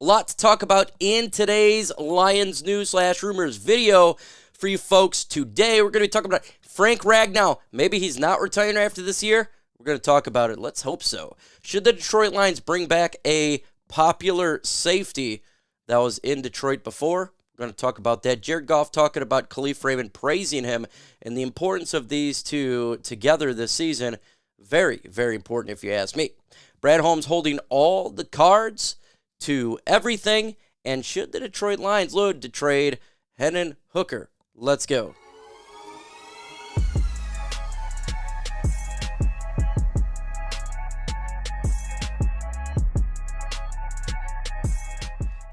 A lot to talk about in today's Lions news/rumors video for you folks today. We're going to be talking about Frank Ragnow. Maybe he's not retiring after this year. We're going to talk about it. Let's hope so. Should the Detroit Lions bring back a popular safety that was in Detroit before? We're going to talk about that. Jared Goff talking about Kalif, Raymond, praising him and the importance of these two together this season. Very, very important if you ask me. Brad Holmes holding all the cards to everything. And should the Detroit Lions look to trade Hendon Hooker? Let's go.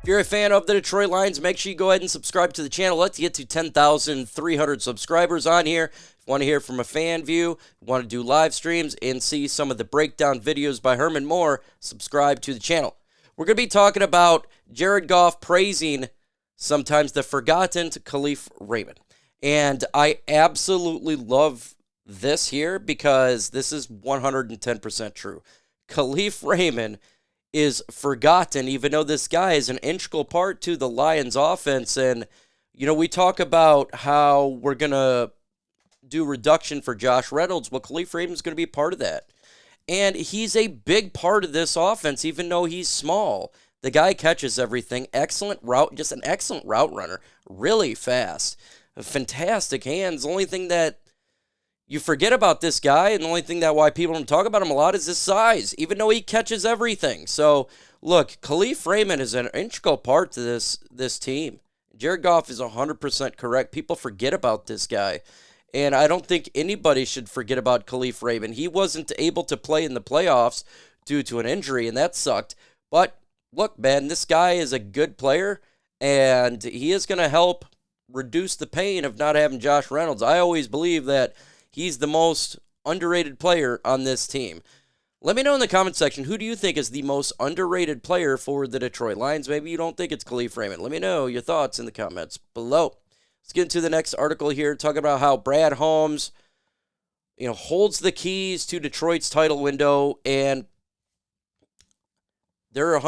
If you're a fan of the Detroit Lions, make sure you go ahead and subscribe to the channel. Let's get to 10,300 subscribers on here. If you want to hear from a fan view, want to do live streams, and see some of the breakdown videos by Herman Moore, subscribe to the channel. We're going to be talking about Jared Goff praising sometimes the forgotten Kalif Raymond. And I absolutely love this here because this is 110% true. Kalif Raymond is forgotten, even though this guy is an integral part to the Lions offense. And, you know, we talk about how we're going to do reduction for Josh Reynolds. Well, Kalif Raymond's going to be part of that. And he's a big part of this offense, even though he's small. The guy catches everything. Excellent route, just an excellent route runner. Really fast. Fantastic hands. The only thing that you forget about this guy, and the only thing that why people don't talk about him a lot is his size, even though he catches everything. So, look, Kalif Raymond is an integral part to this team. Jared Goff is 100% correct. People forget about this guy. And I don't think anybody should forget about Kalif Raymond. He wasn't able to play in the playoffs due to an injury, and that sucked. But, look, man, this guy is a good player, and he is going to help reduce the pain of not having Josh Reynolds. I always believe that he's the most underrated player on this team. Let me know in the comment section, who do you think is the most underrated player for the Detroit Lions? Maybe you don't think it's Kalif Raymond. Let me know your thoughts in the comments below. Let's get into the next article here, talking about how Brad Holmes, holds the keys to Detroit's title window, and they're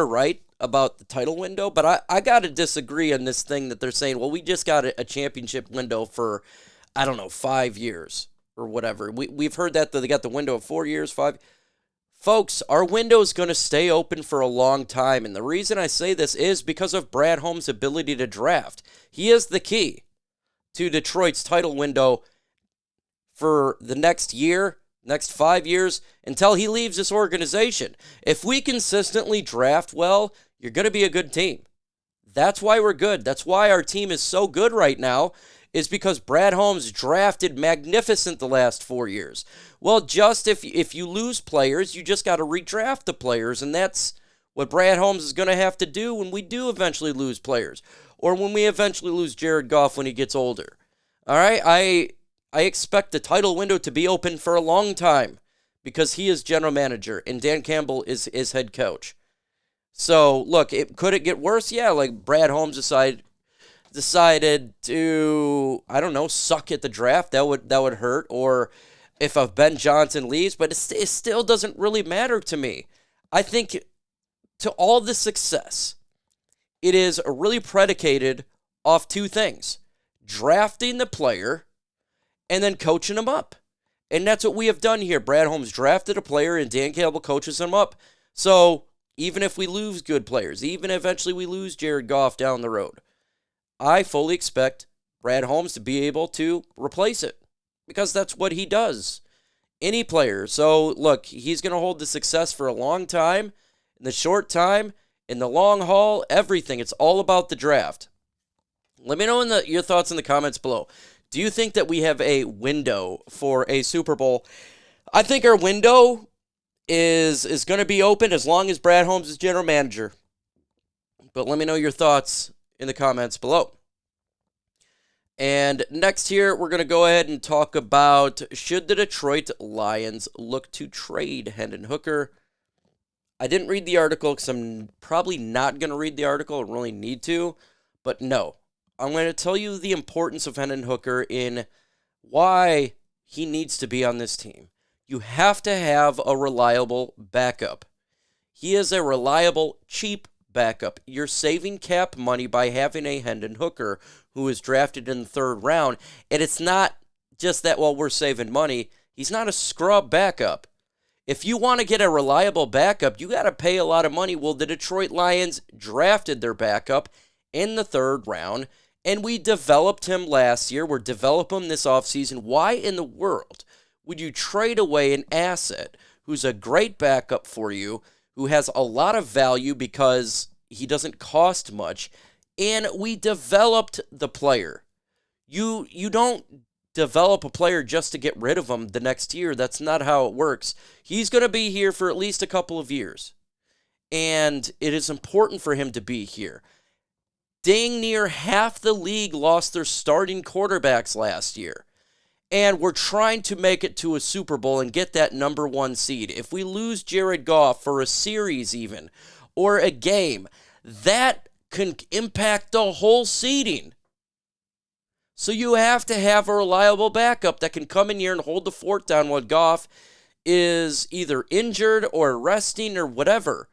right about the title window, but I got to disagree on this thing that they're saying, well, we just got a championship window for, 5 years or whatever. We've heard that they got the window of 4 years, 5. Folks, our window is going to stay open for a long time, and the reason I say this is because of Brad Holmes' ability to draft. He is the key to Detroit's title window for the next year, next 5 years, until he leaves this organization. If we consistently draft well, you're going to be a good team. That's why we're good. That's why our team is so good right now, is because Brad Holmes drafted magnificent the last 4 years. Well, just if you lose players, you just got to redraft the players, and that's what Brad Holmes is going to have to do when we do eventually lose players, or when we eventually lose Jared Goff when he gets older. All right, I expect the title window to be open for a long time because he is general manager and Dan Campbell is head coach. So, look, could it get worse? Yeah, like Brad Holmes decided to, suck at the draft. That would hurt. Or if Ben Johnson leaves, but it still doesn't really matter to me. I think to all the success, it is really predicated off two things: drafting the player and then coaching him up. And that's what we have done here. Brad Holmes drafted a player and Dan Campbell coaches him up. So even if we lose good players, even eventually we lose Jared Goff down the road, I fully expect Brad Holmes to be able to replace it because that's what he does. Any player. So, look, he's going to hold the success for a long time, in the short time, in the long haul, everything. It's all about the draft. Let me know your thoughts in the comments below. Do you think that we have a window for a Super Bowl? I think our window is going to be open as long as Brad Holmes is general manager. But let me know your thoughts in the comments below. And next here, we're going to go ahead and talk about, should the Detroit Lions look to trade Hendon Hooker? I didn't read the article because I'm probably not going to read the article. I really need to. But no, I'm going to tell you the importance of Hendon Hooker in why he needs to be on this team. You have to have a reliable backup. He is a reliable, cheap backup. You're saving cap money by having a Hendon Hooker who was drafted in the third round. And it's not just that, well, we're saving money. He's not a scrub backup. If you want to get a reliable backup, you got to pay a lot of money. Well, the Detroit Lions drafted their backup in the third round, and we developed him last year. We're developing him this offseason. Why in the world would you trade away an asset who's a great backup for you, who has a lot of value because he doesn't cost much, and we developed the player? You don't develop a player just to get rid of him the next year. That's not how it works. He's going to be here for at least a couple of years, and it is important for him to be here. Dang near half the league lost their starting quarterbacks last year, and we're trying to make it to a Super Bowl and get that number one seed. If we lose Jared Goff for a series even, or a game, that can impact the whole seeding. So you have to have a reliable backup that can come in here and hold the fort down while Goff is either injured or resting or whatever.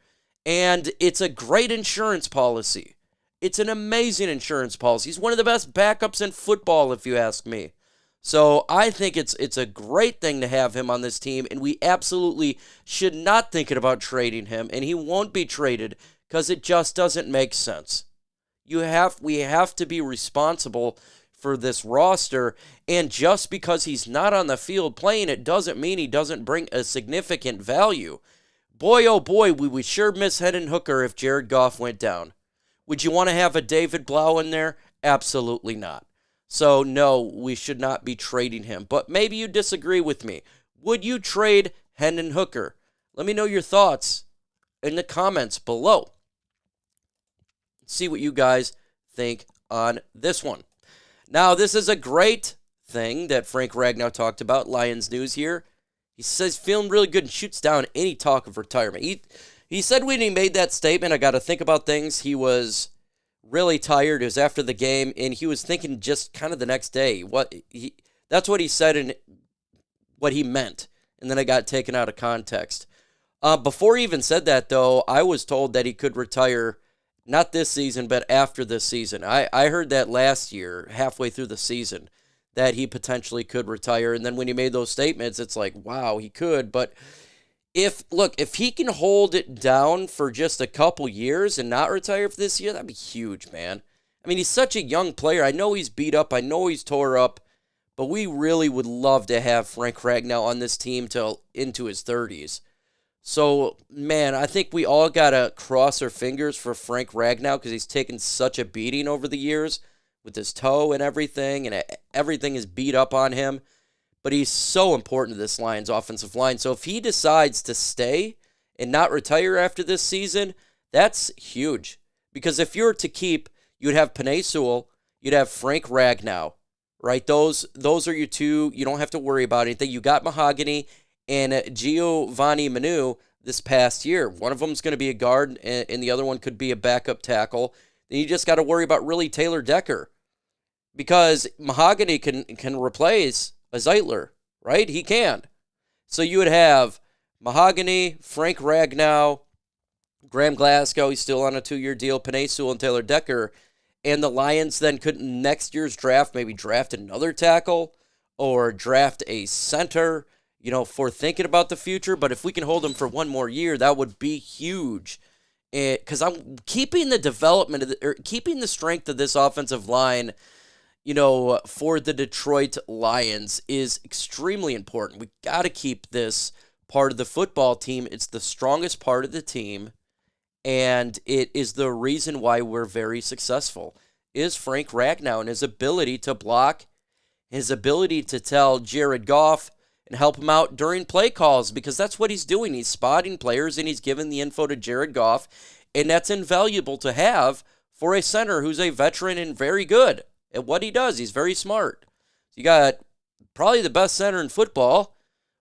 And it's a great insurance policy. It's an amazing insurance policy. He's one of the best backups in football, if you ask me. So I think it's a great thing to have him on this team, and we absolutely should not think about trading him, and he won't be traded because it just doesn't make sense. We have to be responsible for this roster, and just because he's not on the field playing, it doesn't mean he doesn't bring a significant value. Boy, oh boy, we would sure miss Hendon Hooker if Jared Goff went down. Would you want to have a David Blau in there? Absolutely not. So no, we should not be trading him. But maybe you disagree with me. Would you trade Hendon Hooker? Let me know your thoughts in the comments below. See what you guys think on this one. Now, this is a great thing that Frank Ragnow talked about, Lions News here. He says feeling really good and shoots down any talk of retirement. He said when he made that statement, I got to think about things, he was really tired. It was after the game, and he was thinking just kind of the next day. That's what he said and what he meant, and then it got taken out of context. Before he even said that, though, I was told that he could retire not this season, but after this season. I heard that last year, halfway through the season, that he potentially could retire. And then when he made those statements, it's like, wow, he could. But if he can hold it down for just a couple years and not retire for this year, that'd be huge, man. I mean, he's such a young player. I know he's beat up. I know he's tore up. But we really would love to have Frank Ragnow on this team till into his 30s. So, man, I think we all got to cross our fingers for Frank Ragnow because he's taken such a beating over the years with his toe and everything is beat up on him. But he's so important to this Lions offensive line. So if he decides to stay and not retire after this season, that's huge. Because if you were to keep, you'd have Penei Sewell, you'd have Frank Ragnow, right? Those are your two. You don't have to worry about anything. You got Mahogany and Giovanni Manu this past year. One of them's going to be a guard, and the other one could be a backup tackle. Then you just got to worry about really Taylor Decker, because Mahogany can replace a Zeitler, right? He can. So you would have Mahogany, Frank Ragnow, Graham Glasgow, he's still on a 2-year deal, Penei Sewell, and Taylor Decker. And the Lions then could, next year's draft, maybe draft another tackle or draft a center, for thinking about the future. But if we can hold him for one more year, that would be huge. Because I'm keeping the development keeping the strength of this offensive line, for the Detroit Lions is extremely important. We got to keep this part of the football team. It's the strongest part of the team, and it is the reason why we're very successful, is Frank Ragnow and his ability to block, his ability to tell Jared Goff and help him out during play calls, because that's what he's doing. He's spotting players, and he's giving the info to Jared Goff, and that's invaluable to have for a center who's a veteran and very good at what he does. He's very smart. You got probably the best center in football,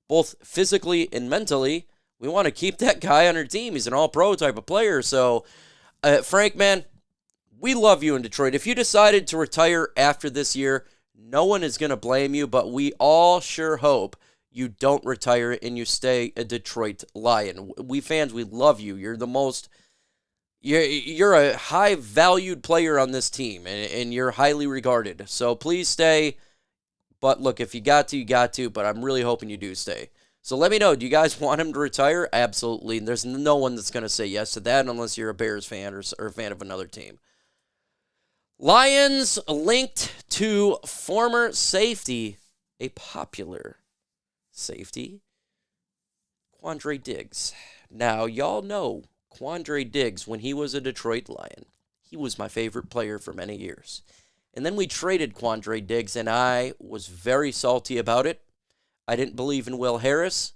both physically and mentally. We want to keep that guy on our team. He's an all-pro type of player. So, Frank, man, we love you in Detroit. If you decided to retire after this year, no one is going to blame you, but we all sure hope you don't retire and you stay a Detroit Lion. We fans, we love you. You're the most You're a high valued player on this team, and you're highly regarded. So please stay. But look, if you got to, you got to. But I'm really hoping you do stay. So let me know. Do you guys want him to retire? Absolutely. There's no one that's going to say yes to that unless you're a Bears fan or a fan of another team. Lions linked to former safety, a popular safety, Quandre Diggs. Now, y'all know Quandre Diggs, when he was a Detroit Lion, he was my favorite player for many years. And then we traded Quandre Diggs, and I was very salty about it. I didn't believe in Will Harris,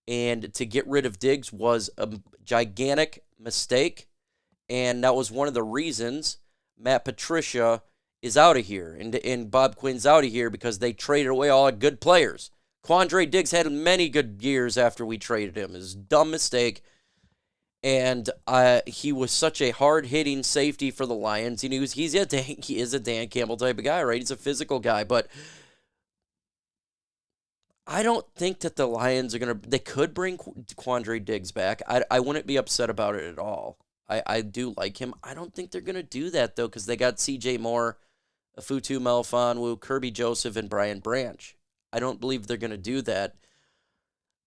and to get rid of Diggs was a gigantic mistake, and that was one of the reasons Matt Patricia is out of here, and Bob Quinn's out of here because they traded away all the good players. Quandre Diggs had many good years after we traded him. It was a dumb mistake, and he was such a hard-hitting safety for the Lions. He is a Dan Campbell type of guy, right? He's a physical guy, but I don't think that the Lions are going to... They could bring Quandre Diggs back. I wouldn't be upset about it at all. I do like him. I don't think they're going to do that, though, because they got C.J. Moore, Afutu Melifonwu, Kirby Joseph, and Brian Branch. I don't believe they're going to do that.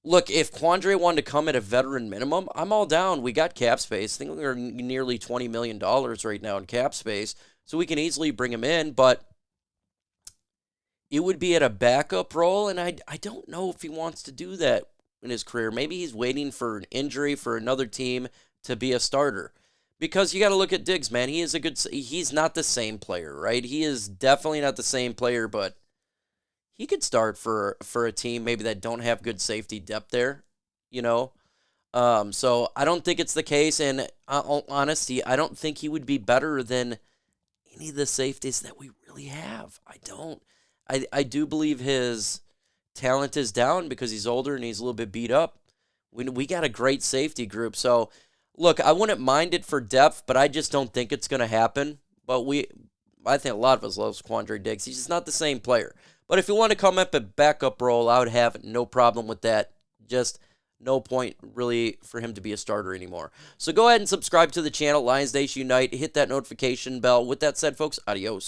Look, if Quandre wanted to come at a veteran minimum, I'm all down. We got cap space. I think we're nearly $20 million right now in cap space, so we can easily bring him in, but it would be at a backup role, and I don't know if he wants to do that in his career. Maybe he's waiting for an injury for another team to be a starter. Because you got to look at Diggs, man. He's not the same player, right? He is definitely not the same player, but he could start for a team maybe that don't have good safety depth there, you know? So I don't think it's the case, and honesty, I don't think he would be better than any of the safeties that we really have. I don't. I do believe his talent is down because he's older and he's a little bit beat up. We got a great safety group, so look, I wouldn't mind it for depth, but I just don't think it's going to happen. But I think a lot of us love Quandre Diggs. He's just not the same player. But if you want to come up a backup role, I would have no problem with that. Just no point really for him to be a starter anymore. So go ahead and subscribe to the channel, Lions Nation Unite. Hit that notification bell. With that said, folks, adios.